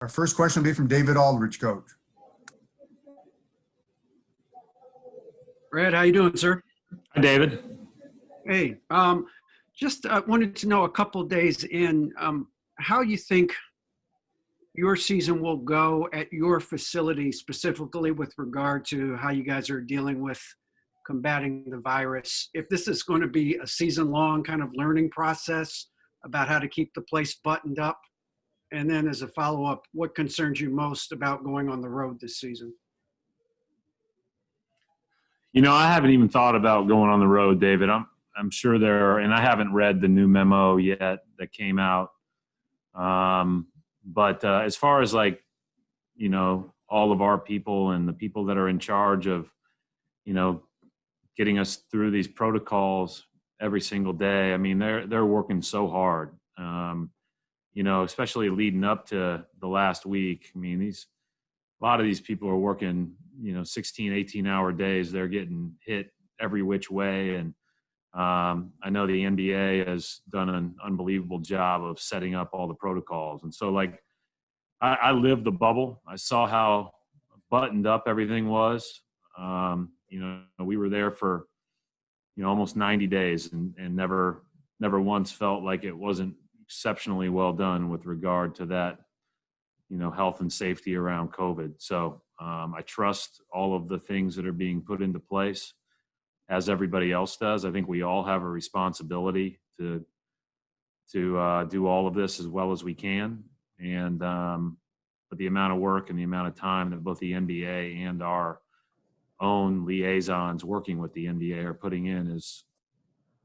Our first question will be from David Aldridge, coach. Brad, how you doing, sir? Hi, David. Hey, just wanted to know a couple of days in how you think your season will go at your facility, specifically with regard to how you guys are dealing with combating the virus. If this is going to be a season-long kind of learning process about how to keep the place buttoned up, and then as a follow-up, what concerns you most about going on the road this season? You know, I haven't even thought about going on the road, David. I'm sure there are, and I haven't read the new memo yet that came out. But as far as like, you know, all of our people and the people that are in charge of, you know, getting us through these protocols every single day, I mean, they're working so hard. You know, especially leading up to the last week. I mean, a lot of these people are working, you know, 16, 18-hour days. They're getting hit every which way. And I know the NBA has done an unbelievable job of setting up all the protocols. And so, like, I lived the bubble. I saw how buttoned up everything was. You know, we were there for, you know, almost 90 days and never once felt like it wasn't exceptionally well done with regard to that, you know, health and safety around COVID. So I trust all of the things that are being put into place, as everybody else does. I think we all have a responsibility to do all of this as well as we can. And but the amount of work and the amount of time that both the NBA and our own liaisons working with the NBA are putting in is,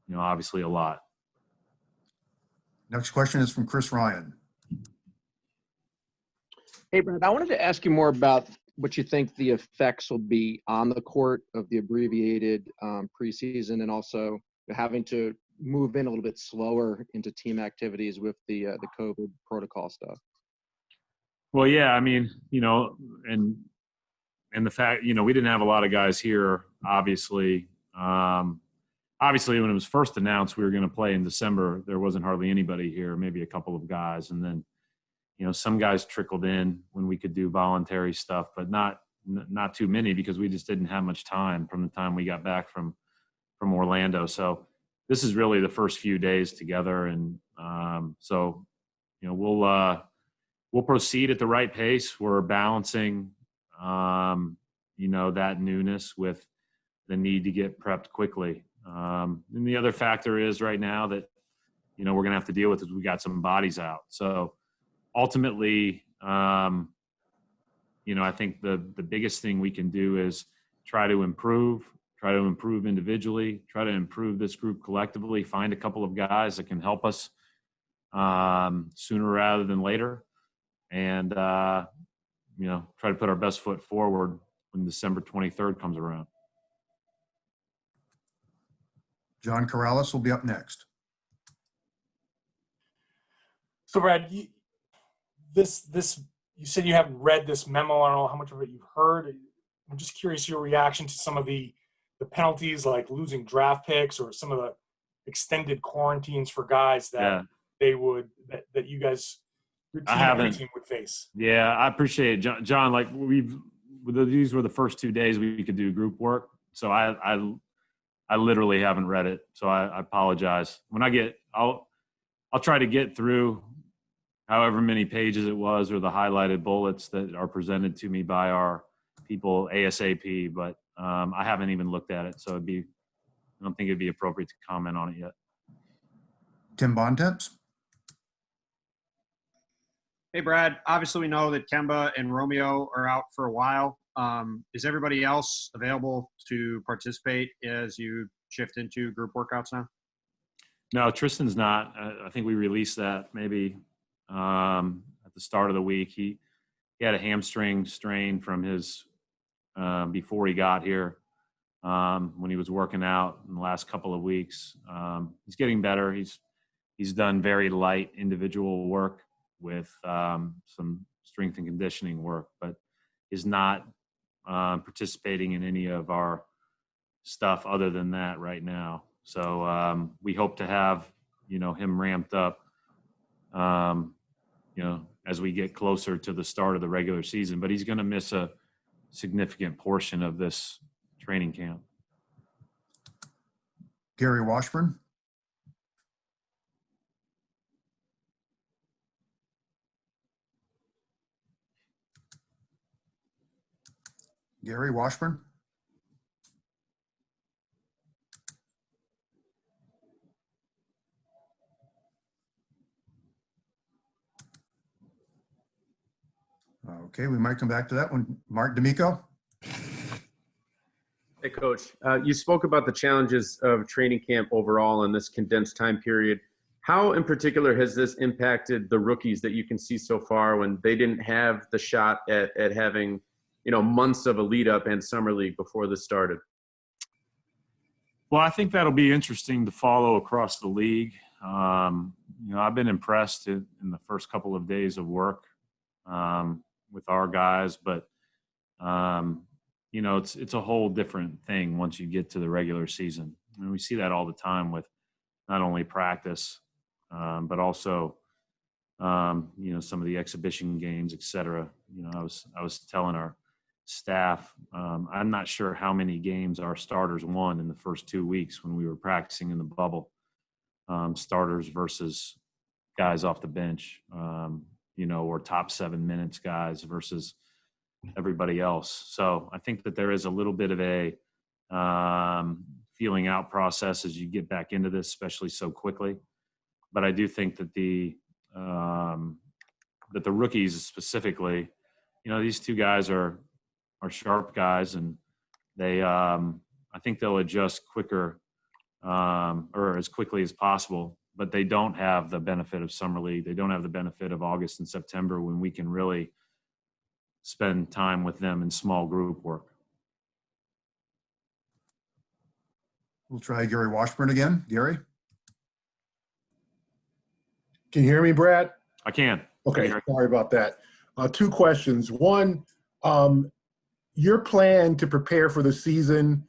you know, obviously a lot. Next question is from Chris Ryan. Hey, Brad, I wanted to ask you more about what you think the effects will be on the court of the abbreviated preseason, and also having to move in a little bit slower into team activities with the COVID protocol stuff. Well, yeah, I mean, you know, and the fact, you know, we didn't have a lot of guys here, obviously. Obviously, when it was first announced we were going to play in December, there wasn't hardly anybody here, maybe a couple of guys. And then, you know, some guys trickled in when we could do voluntary stuff, but not too many, because we just didn't have much time from the time we got back from Orlando. So this is really the first few days together. And so, you know, we'll proceed at the right pace. We're balancing, you know, that newness with the need to get prepped quickly. And the other factor is right now that, you know, we're going to have to deal with is we got some bodies out. So ultimately, you know, I think the biggest thing we can do is try to improve individually, try to improve this group collectively, find a couple of guys that can help us sooner rather than later. And, you know, try to put our best foot forward when December 23rd comes around. John Corrales will be up next. So, Brad, you said you haven't read this memo. I don't know how much of it you've heard. I'm just curious your reaction to some of the penalties, like losing draft picks or some of the extended quarantines for guys that that you guys, your team and your team would face. Yeah, I appreciate it, John. Like these were the first 2 days we could do group work, so I literally haven't read it, so I apologize. When I'll try to get through however many pages it was or the highlighted bullets that are presented to me by our people ASAP, but I haven't even looked at it, so I don't think it'd be appropriate to comment on it yet. Tim Bontemps. Hey, Brad. Obviously, we know that Kemba and Romeo are out for a while. Is everybody else available to participate as you shift into group workouts now? No, Tristan's not. I think we released that maybe at the start of the week. He had a hamstring strain from his before he got here when he was working out in the last couple of weeks. He's getting better. He's done very light individual work with some strength and conditioning work, but is not participating in any of our stuff other than that right now. So we hope to have, you know, him ramped up, you know, as we get closer to the start of the regular season. But he's going to miss a significant portion of this training camp. Gary Washburn. Gary Washburn. Okay, we might come back to that one. Mark D'Amico. Hey, Coach. You spoke about the challenges of training camp overall in this condensed time period. How, in particular, has this impacted the rookies that you can see so far when they didn't have the shot at having, months of a lead up and summer league before this started? Well, I think that'll be interesting to follow across the league. I've been impressed in the first couple of days of work with our guys, but it's a whole different thing once you get to the regular season. I mean, we see that all the time with not only practice, but also, some of the exhibition games, et cetera. I was telling our staff, I'm not sure how many games our starters won in the first 2 weeks when we were practicing in the bubble, starters versus guys off the bench, or top 7 minutes guys versus everybody else. So I think that there is a little bit of a feeling out process as you get back into this, especially so quickly. But I do think that the rookies specifically, these two guys are sharp guys, and they I think they'll adjust quicker or as quickly as possible. But they don't have the benefit of summer league. They don't have the benefit of August and September when we can really spend time with them in small group work. We'll try Gary Washburn again. Gary. Can you hear me, Brad? I can. Okay, sorry about that. 2 questions. One, your plan to prepare for the season,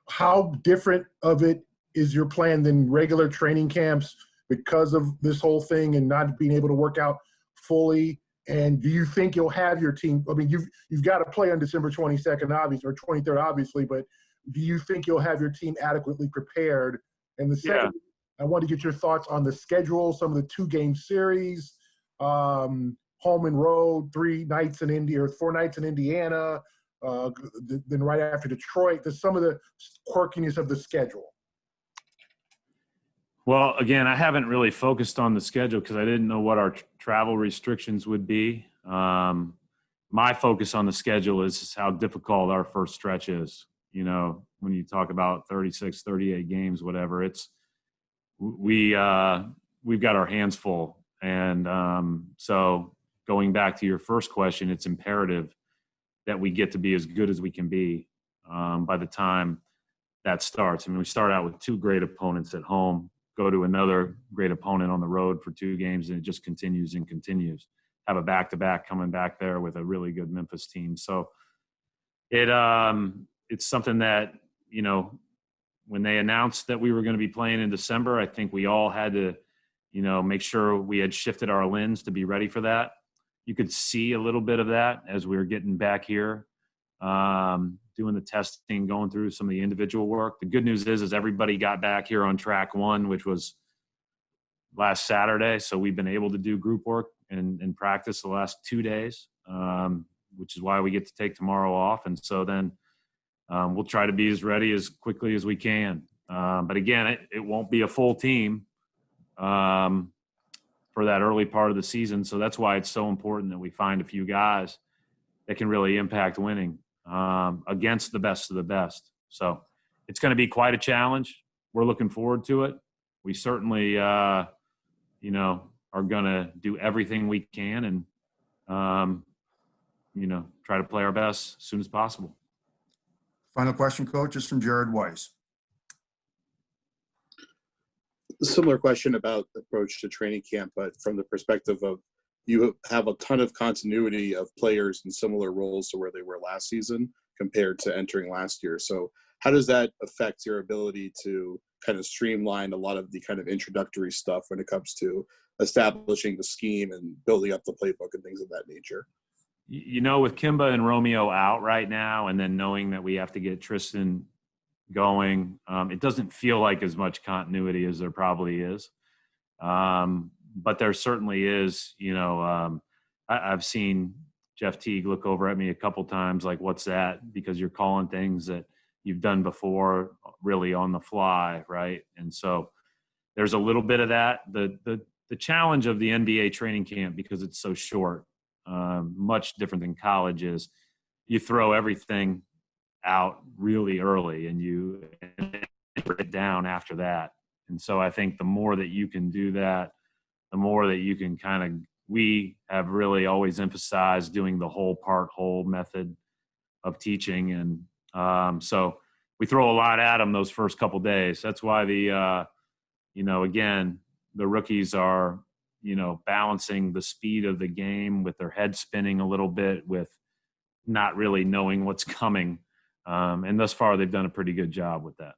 how different of it is your plan than regular training camps because of this whole thing and not being able to work out fully? And do you think you'll have your team? I mean, you've got to play on December 22nd, obviously, or 23rd, obviously, but do you think you'll have your team adequately prepared? And the second, I want to get your thoughts on the schedule, some of the 2-game series, home and road, 3 nights in India or 4 nights in Indiana, then right after Detroit. There's some of the quirkiness of the schedule. Well, again, I haven't really focused on the schedule because I didn't know what our travel restrictions would be. My focus on the schedule is how difficult our first stretch is. When you talk about 36, 38 games, whatever, we've got our hands full. And so going back to your first question, it's imperative that we get to be as good as we can be by the time that starts. I mean, we start out with 2 great opponents at home, go to another great opponent on the road for 2 games, and it just continues and continues. Have a back-to-back coming back there with a really good Memphis team. So it's something that, when they announced that we were going to be playing in December, I think we all had to, make sure we had shifted our lens to be ready for that. You could see a little bit of that as we were getting back here, doing the testing, going through some of the individual work. The good news is everybody got back here on track 1, which was last Saturday. So we've been able to do group work and practice the last 2 days, which is why we get to take tomorrow off. And so then we'll try to be as ready as quickly as we can. But again, it won't be a full team for that early part of the season. So that's why it's so important that we find a few guys that can really impact winning against the best of the best. So it's going to be quite a challenge. We're looking forward to it. We certainly, are going to do everything we can and, try to play our best as soon as possible. Final question, Coach, is from Jared Weiss. Similar question about the approach to training camp, but from the perspective of you have a ton of continuity of players in similar roles to where they were last season compared to entering last year. So how does that affect your ability to kind of streamline a lot of the kind of introductory stuff when it comes to establishing the scheme and building up the playbook and things of that nature. You know, with Kimba and Romeo out right now, and then knowing that we have to get Tristan going, it doesn't feel like as much continuity as there probably is. But there certainly is, you know, I've seen Jeff Teague look over at me a couple times like, what's that? Because you're calling things that you've done before really on the fly, right? And so there's a little bit of that. The challenge of the NBA training camp, because it's so short, much different than college, is you throw everything out really early and you break it down after that. And so I think the more that you can do that, the more that you can kind of, we have really always emphasized doing the whole part whole method of teaching. And so we throw a lot at them those first couple days. That's why you know, again, the rookies are, you know, balancing the speed of the game with their head spinning a little bit, with not really knowing what's coming. And thus far, they've done a pretty good job with that.